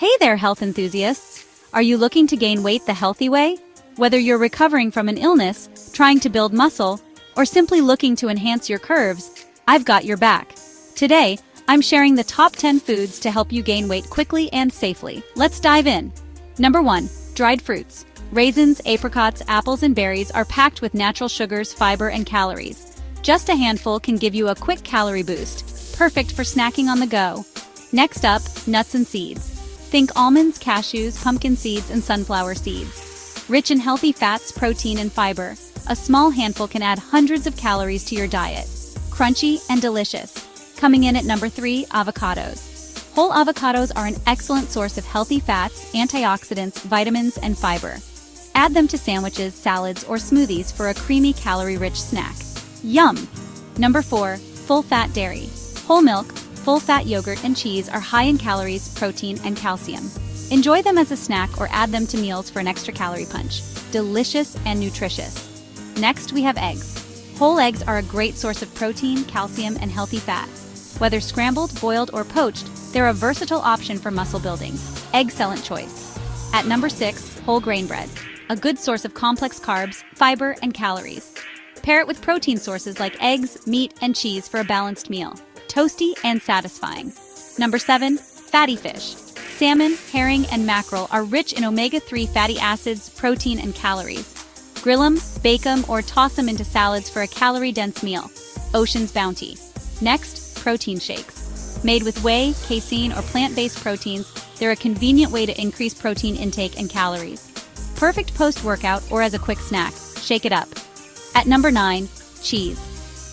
Hey there, health enthusiasts! Are you looking to gain weight the healthy way? Whether you're recovering from an illness, trying to build muscle, or simply looking to enhance your curves, I've got your back. Today, I'm sharing the top 10 foods to help you gain weight quickly and safely. Let's dive in. Number 1. Dried fruits. Raisins, apricots, apples, and berries are packed with natural sugars, fiber, and calories. Just a handful can give you a quick calorie boost, perfect for snacking on the go. Next up, nuts and seeds. Think almonds, cashews, pumpkin seeds, and sunflower seeds. Rich in healthy fats, protein, and fiber, a small handful can add hundreds of calories to your diet. Crunchy and delicious. Coming in at number 3, avocados. Whole avocados are an excellent source of healthy fats, antioxidants, vitamins, and fiber. Add them to sandwiches, salads, or smoothies for a creamy, calorie-rich snack. Yum! Number 4, full-fat dairy. Whole milk, full-fat yogurt, and cheese are high in calories, protein, and calcium. Enjoy them as a snack or add them to meals for an extra calorie punch. Delicious and nutritious. Next, we have eggs. Whole eggs are a great source of protein, calcium, and healthy fats. Whether scrambled, boiled, or poached, they're a versatile option for muscle building. Excellent choice. At number 6, whole grain bread. A good source of complex carbs, fiber, and calories. Pair it with protein sources like eggs, meat, and cheese for a balanced meal. Toasty and satisfying. Number 7, fatty fish. Salmon, herring, and mackerel are rich in omega-3 fatty acids, protein, and calories. Grill them, bake them, or toss them into salads for a calorie-dense meal. Ocean's bounty. Next, protein shakes. Made with whey, casein, or plant-based proteins, they're a convenient way to increase protein intake and calories. Perfect post-workout or as a quick snack. Shake it up. At number 9, cheese.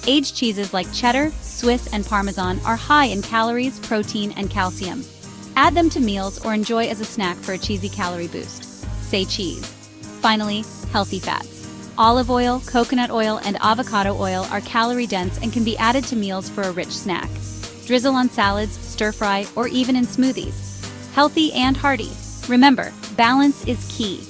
Aged cheeses like cheddar, Swiss, and Parmesan are high in calories, protein, and calcium. Add them to meals or enjoy as a snack for a cheesy calorie boost. Say cheese. Finally, healthy fats. Olive oil, coconut oil, and avocado oil are calorie-dense and can be added to meals for a rich snack. Drizzle on salads, stir-fry, or even in smoothies. Healthy and hearty. Remember, balance is key.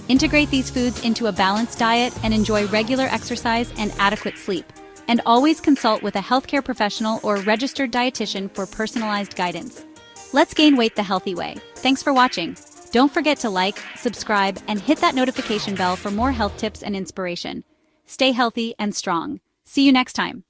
Integrate these foods into a balanced diet and enjoy regular exercise and adequate sleep. And always consult with a healthcare professional or registered dietitian for personalized guidance. Let's gain weight the healthy way. Thanks for watching. Don't forget to like, subscribe, and hit that notification bell for more health tips and inspiration. Stay healthy and strong. See you next time.